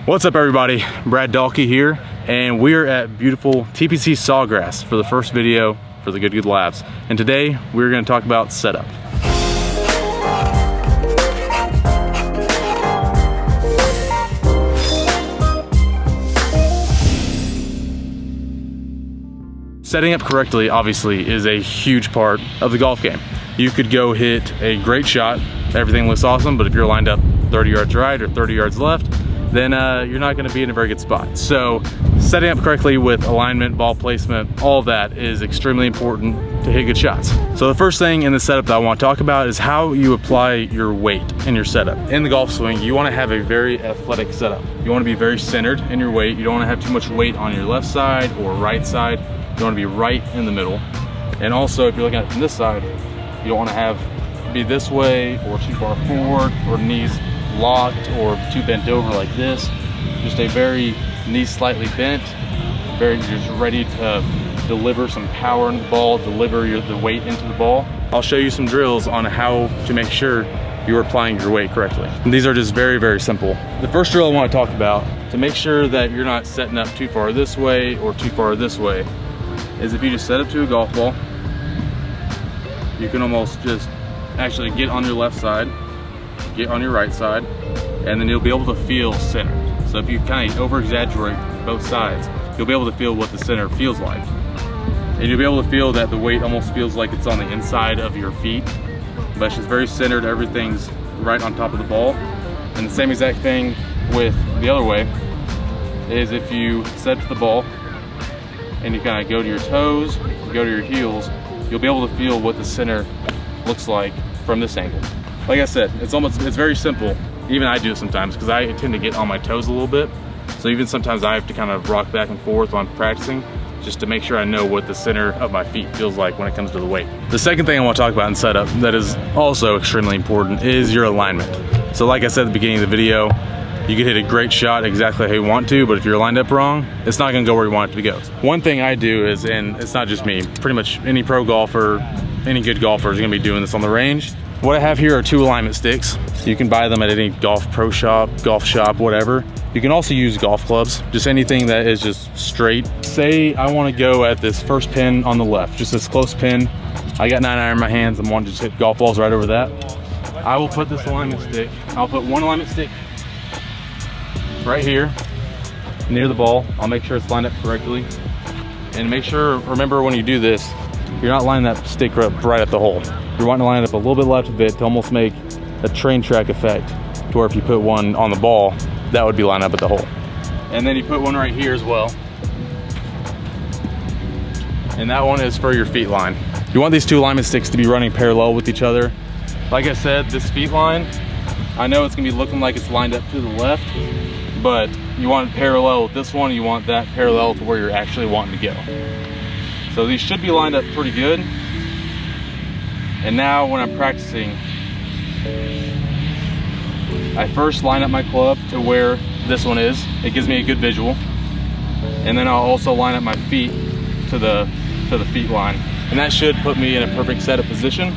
What's up everybody, Brad Dalkey here, and we're at beautiful TPC Sawgrass for the first video for the Good Good Labs. And today we're going to talk about setup. Setting up correctly obviously is a huge part of the golf game. You could go hit a great shot, everything looks awesome, but if you're lined up 30 yards right or 30 yards left, then you're not going to be in a very good spot. So setting up correctly with alignment, ball placement, all of that is extremely important to hit good shots. So the first thing in the setup that I want to talk about is how you apply your weight in your setup. In the golf swing, you want to have a very athletic setup. You want to be very centered in your weight. You don't want to have too much weight on your left side or right side. You want to be right in the middle. And also, if you're looking at it from this side, you don't want to be this way or too far forward or knees locked or too bent over like this. Just a very knees slightly bent, very just ready to deliver some power into the ball, deliver the weight into the ball. I'll show you some drills on how to make sure you're applying your weight correctly. And these are just very, very simple. The first drill I want to talk about to make sure that you're not setting up too far this way or too far this way is if you just set up to a golf ball, you can almost just actually get on your left side, get on your right side, and then you'll be able to feel center. So if you kind of over exaggerate both sides, you'll be able to feel what the center feels like. And you'll be able to feel that the weight almost feels like it's on the inside of your feet, but it's just very centered, everything's right on top of the ball. And the same exact thing with the other way is if you set to the ball and you kind of go to your toes, go to your heels, you'll be able to feel what the center looks like from this angle. Like I said, it's very simple. Even I do it sometimes because I tend to get on my toes a little bit. So even sometimes I have to kind of rock back and forth while I'm practicing just to make sure I know what the center of my feet feels like when it comes to the weight. The second thing I want to talk about in setup that is also extremely important is your alignment. So like I said at the beginning of the video, you can hit a great shot exactly how you want to, but if you're lined up wrong, it's not gonna go where you want it to go. One thing I do is, and it's not just me, pretty much any pro golfer, any good golfer is gonna be doing this on the range. What I have here are 2 alignment sticks. You can buy them at any golf pro shop, golf shop, whatever. You can also use golf clubs, just anything that is just straight. Say I wanna go at this first pin on the left, just this close pin. I got 9-iron in my hands, I'm wanting to just hit golf balls right over that. I will put this alignment stick, I'll put one alignment stick right here near the ball. I'll make sure it's lined up correctly. And make sure, remember when you do this, you're not lining that stick up right at the hole. You're wanting to line it up a little bit left of it to almost make a train track effect to where if you put one on the ball, that would be lined up at the hole. And then you put one right here as well. And that one is for your feet line. You want these 2 alignment sticks to be running parallel with each other. Like I said, this feet line, I know it's gonna be looking like it's lined up to the left, but you want it parallel with this one, you want that parallel to where you're actually wanting to go. So these should be lined up pretty good. And now when I'm practicing, I first line up my club to where this one is. It gives me a good visual. And then I'll also line up my feet to the feet line. And that should put me in a perfect setup position.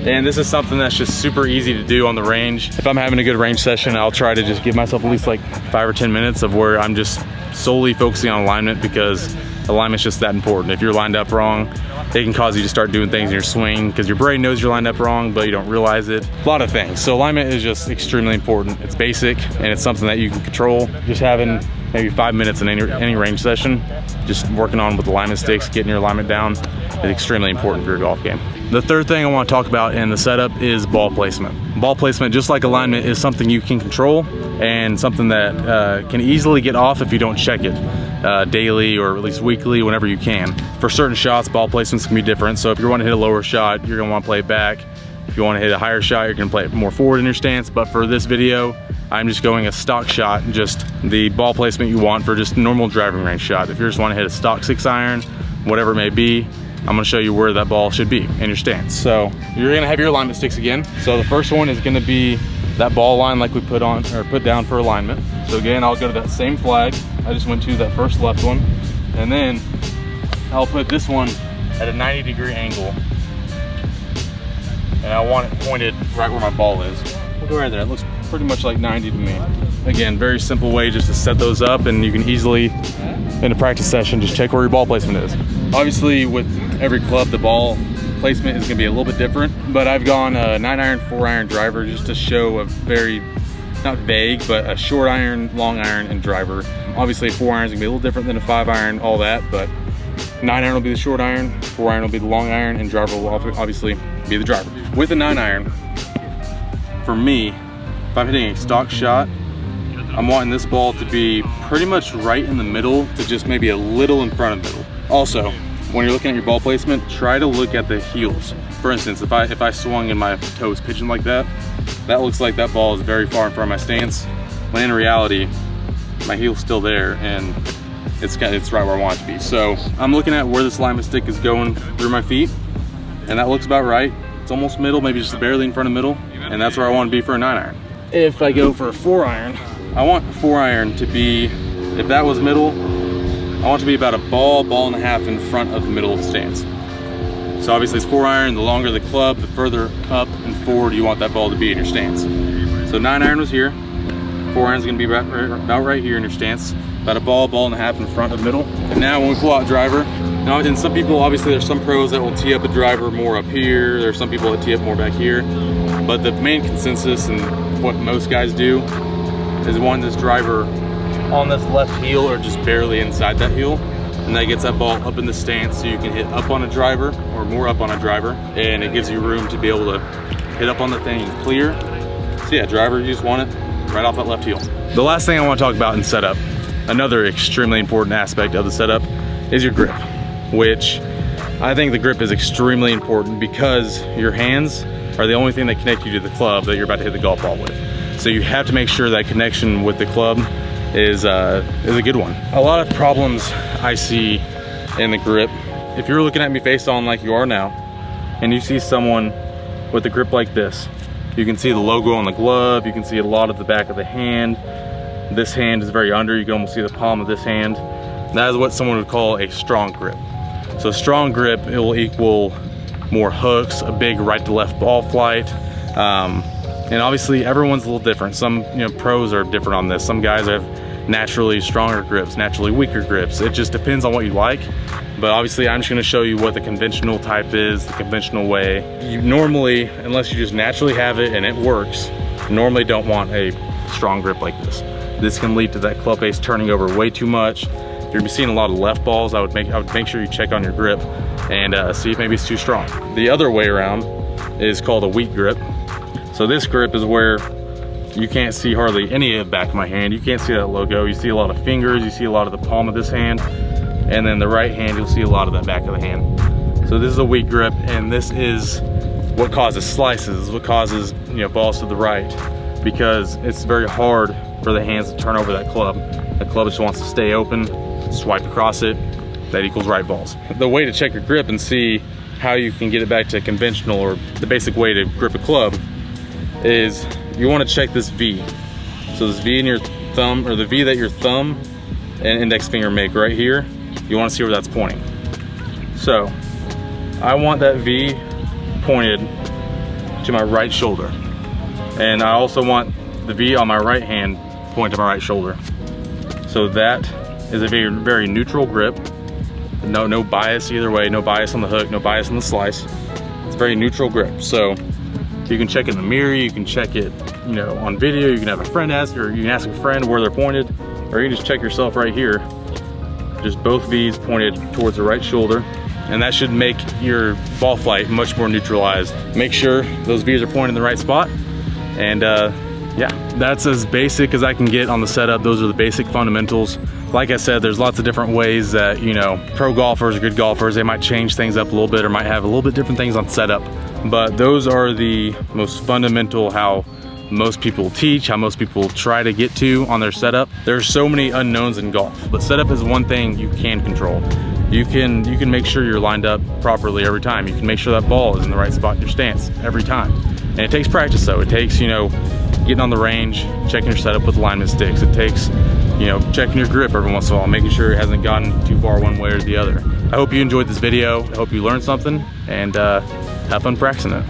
And this is something that's just super easy to do on the range. If I'm having a good range session, I'll try to just give myself at least like 5 or 10 minutes of where I'm just solely focusing on alignment, because alignment's just that important. If you're lined up wrong, it can cause you to start doing things in your swing because your brain knows you're lined up wrong, but you don't realize it. A lot of things. So alignment is just extremely important. It's basic and it's something that you can control. Just having maybe 5 minutes in any range session, just working on with alignment sticks, getting your alignment down is extremely important for your golf game. The third thing I want to talk about in the setup is ball placement. Ball placement, just like alignment, is something you can control and something that can easily get off if you don't check it daily or at least weekly, whenever you can. For certain shots, ball placements can be different. So if you want to hit a lower shot, you're going to want to play it back. If you want to hit a higher shot, you're going to play it more forward in your stance. But for this video, I'm just going a stock shot, just the ball placement you want for just a normal driving range shot. If you just want to hit a stock 6-iron, whatever it may be, I'm gonna show you where that ball should be in your stance. So you're gonna have your alignment sticks again. So the first one is gonna be that ball line like we put down for alignment. So again, I'll go to that same flag. I just went to that first left one. And then I'll put this one at a 90-degree angle. And I want it pointed right where my ball is. We'll go right there, it looks pretty much like 90 to me. Again, very simple way just to set those up, and you can easily, in a practice session, just check where your ball placement is. Obviously, with every club, the ball placement is gonna be a little bit different, but I've gone a 9-iron, 4-iron driver just to show a very, not vague, but a short iron, long iron, and driver. Obviously, a 4-iron is gonna be a little different than a 5-iron, all that, but 9-iron will be the short iron, 4-iron will be the long iron, and driver will obviously be the driver. With a 9-iron, for me, if I'm hitting a stock shot, I'm wanting this ball to be pretty much right in the middle to just maybe a little in front of the middle. Also, when you're looking at your ball placement, try to look at the heels. For instance, if I swung and my toes pigeon like that, that looks like that ball is very far in front of my stance, when in reality, my heel's still there and it's right where I want it to be. So I'm looking at where this alignment stick is going through my feet, and that looks about right. It's almost middle, maybe just barely in front of middle, and that's where I want to be for a 9-iron. If I go for a 4-iron, I want a 4-iron to be, if that was middle, I want it to be about a ball and a half in front of the middle of the stance. So obviously it's 4-iron, the longer the club, the further up and forward you want that ball to be in your stance. So 9-iron was here, 4-iron is going to be about right here in your stance, about a ball and a half in front of middle. And now when we pull out driver, now, and some people, obviously there's some pros that will tee up a driver more up here, there's some people that tee up more back here, but the main consensus and what most guys do is want this driver on this left heel or just barely inside that heel, and that gets that ball up in the stance so you can hit up on a driver or more up on a driver, and it gives you room to be able to hit up on the thing and clear. So yeah, driver, you just want it right off that left heel. The last thing I want to talk about in setup, another extremely important aspect of the setup, is your grip, which I think the grip is extremely important because your hands are the only thing that connect you to the club that you're about to hit the golf ball with. So you have to make sure that connection with the club is a good one. A lot of problems I see in the grip, if you're looking at me face on like you are now, and you see someone with a grip like this, you can see the logo on the glove, you can see a lot of the back of the hand. This hand is very under, you can almost see the palm of this hand. That is what someone would call a strong grip. So strong grip, it will equal more hooks, a big right to left ball flight. And obviously everyone's a little different. Some pros are different on this. Some guys have naturally stronger grips, naturally weaker grips. It just depends on what you like. But obviously I'm just gonna show you what the conventional type is, the conventional way. You normally, unless you just naturally have it and it works, normally don't want a strong grip like this. This can lead to that club face turning over way too much. If you're seeing a lot of left balls, I would make sure you check on your grip and see if maybe it's too strong. The other way around is called a weak grip. So this grip is where you can't see hardly any of the back of my hand. You can't see that logo. You see a lot of fingers, you see a lot of the palm of this hand, and then the right hand, you'll see a lot of that back of the hand. So this is a weak grip, and this is what causes slices, what causes balls to the right, because it's very hard for the hands to turn over that club. The club just wants to stay open, swipe across it, that equals right balls. The way to check your grip and see how you can get it back to conventional or the basic way to grip a club is you want to check this V. So this V in your thumb, or the V that your thumb and index finger make right here, you want to see where that's pointing. So I want that V pointed to my right shoulder, and I also want the V on my right hand pointed to my right shoulder. So that is a very, very neutral grip. No bias either way, no bias on the hook, no bias on the slice. It's a very neutral grip. So you can check it in the mirror, you can check it on video, you can have a friend ask, or you can ask a friend where they're pointed, or you can just check yourself right here. Just both V's pointed towards the right shoulder, and that should make your ball flight much more neutralized. Make sure those V's are pointed in the right spot, and yeah, that's as basic as I can get on the setup. Those are the basic fundamentals. Like I said, there's lots of different ways that, pro golfers or good golfers, they might change things up a little bit or might have a little bit different things on setup. But those are the most fundamental, how most people teach, how most people try to get to on their setup. There's so many unknowns in golf, but setup is one thing you can control. You can make sure you're lined up properly every time. You can make sure that ball is in the right spot in your stance every time. And it takes practice though. It takes, getting on the range, checking your setup with alignment sticks. It takes, checking your grip every once in a while, making sure it hasn't gotten too far one way or the other. I hope you enjoyed this video. I hope you learned something, and have fun practicing it.